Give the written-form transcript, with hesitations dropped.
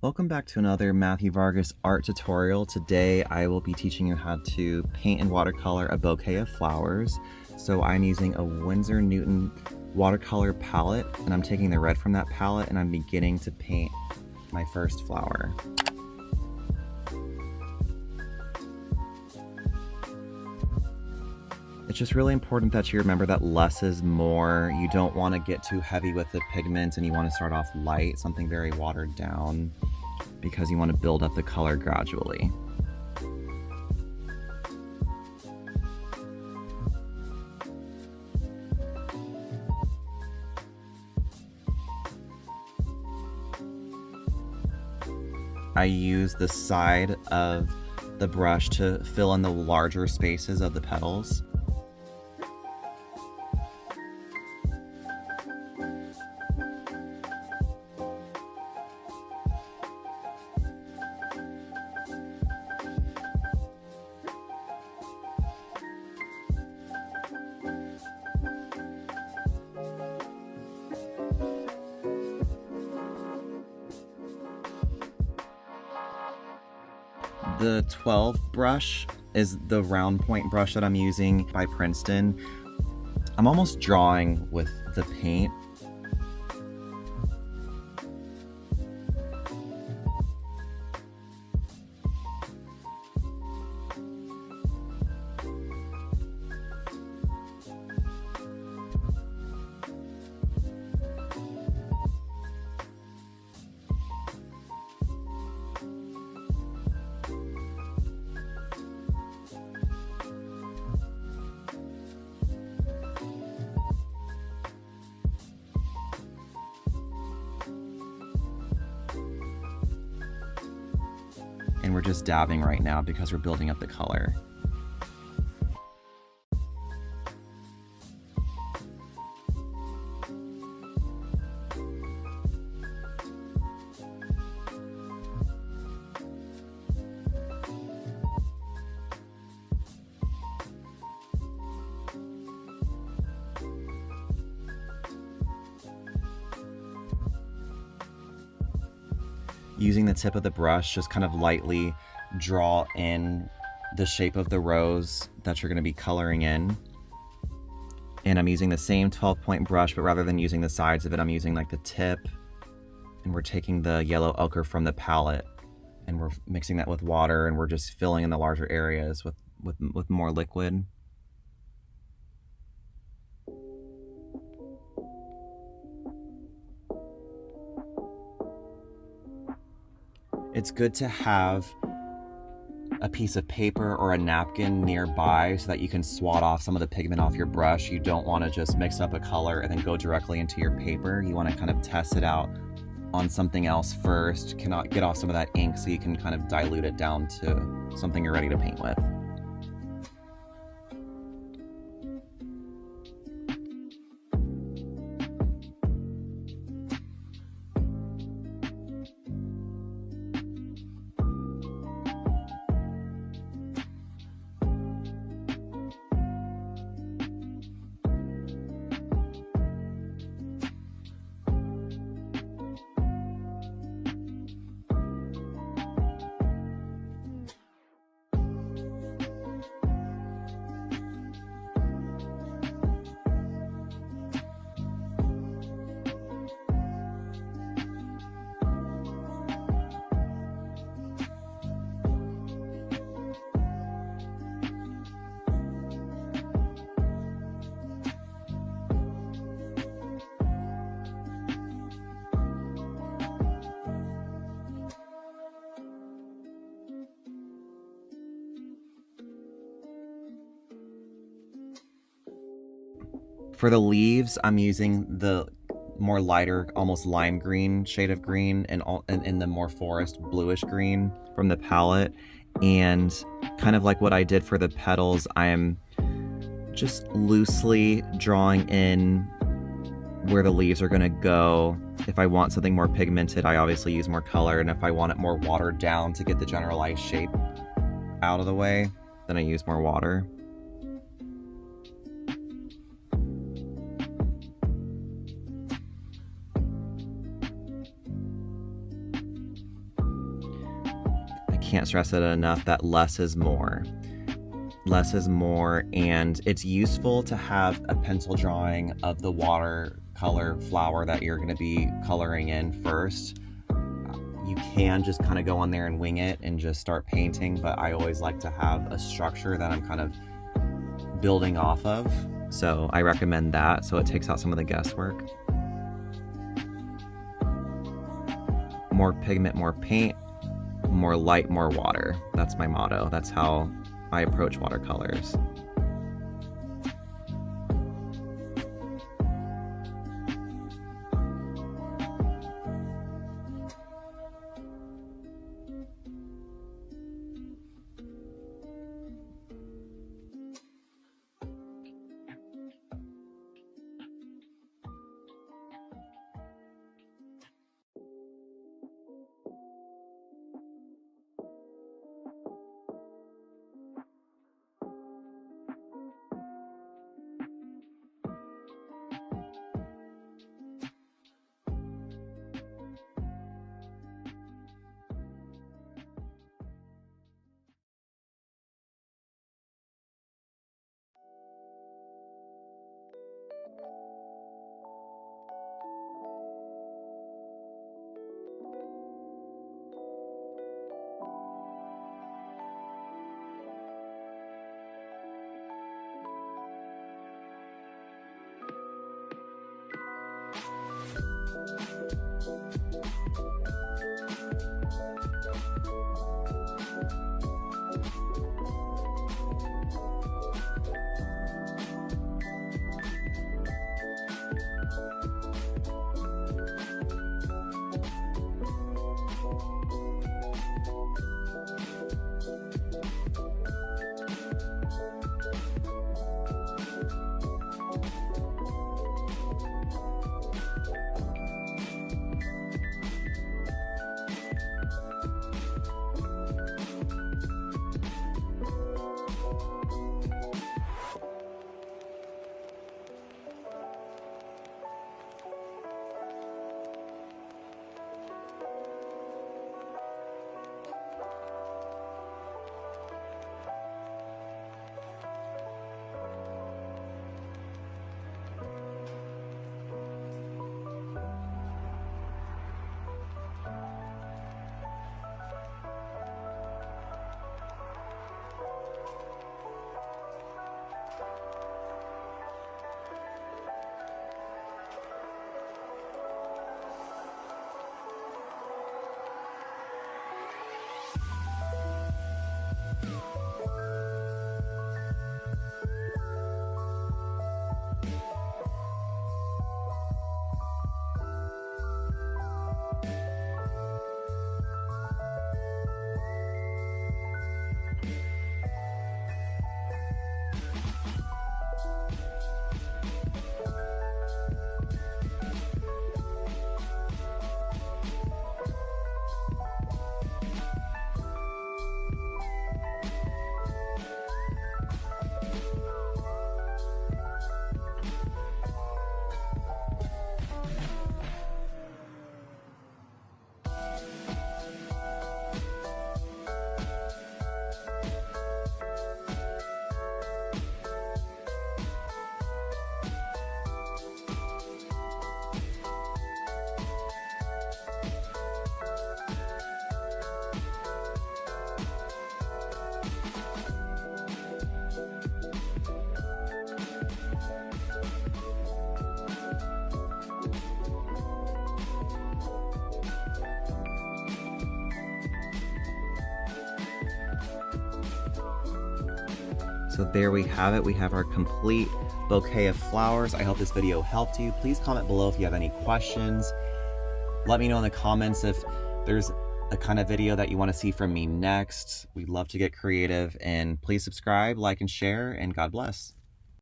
Welcome back to another Matthew Vargas art tutorial. Today I will be teaching you how to paint in watercolor a bouquet of flowers. So I'm using a Windsor Newton watercolor palette, and I'm taking the red from that palette and I'm beginning to paint my first flower. It's just really important that you remember that less is more. You don't want to get too heavy with the pigment and you want to start off light, something very watered down, because you want to build up the color gradually. I use the side of the brush to fill in the larger spaces of the petals. The 12 brush is the round point brush that I'm using by Princeton. I'm almost drawing with the paint. And we're just dabbing right now because we're building up the color. Using the tip of the brush, just kind of lightly draw in the shape of the rose that you're going to be coloring in. And I'm using the same 12-point brush, but rather than using the sides of it, I'm using like the tip. And we're taking the yellow ochre from the palette and we're mixing that with water, and we're just filling in the larger areas with more liquid. It's good to have a piece of paper or a napkin nearby so that you can swat off some of the pigment off your brush. You don't want to just mix up a color and then go directly into your paper. You want to kind of test it out on something else first, cannot get off some of that ink so you can kind of dilute it down to something you're ready to paint with. For the leaves, I'm using the more lighter, almost lime green shade of green, and in the more forest bluish green from the palette. And kind of like what I did for the petals, I am just loosely drawing in where the leaves are gonna go. If I want something more pigmented, I obviously use more color, and if I want it more watered down to get the generalized shape out of the way, then I use more water. can't stress it enough that less is more. Less is more, and it's useful to have a pencil drawing of the watercolor flower that you're going to be coloring in first. You can just kind of go on there and wing it and just start painting, but I always like to have a structure that I'm kind of building off of. So I recommend that, so it takes out some of the guesswork. More pigment, more paint, more light, more water. That's my motto. That's how I approach watercolors. So there we have it. We have our complete bouquet of flowers. I hope this video helped you. Please comment below if you have any questions. Let me know in the comments if there's a kind of video that you want to see from me next. We'd love to get creative, and please subscribe, like, and share, and God bless.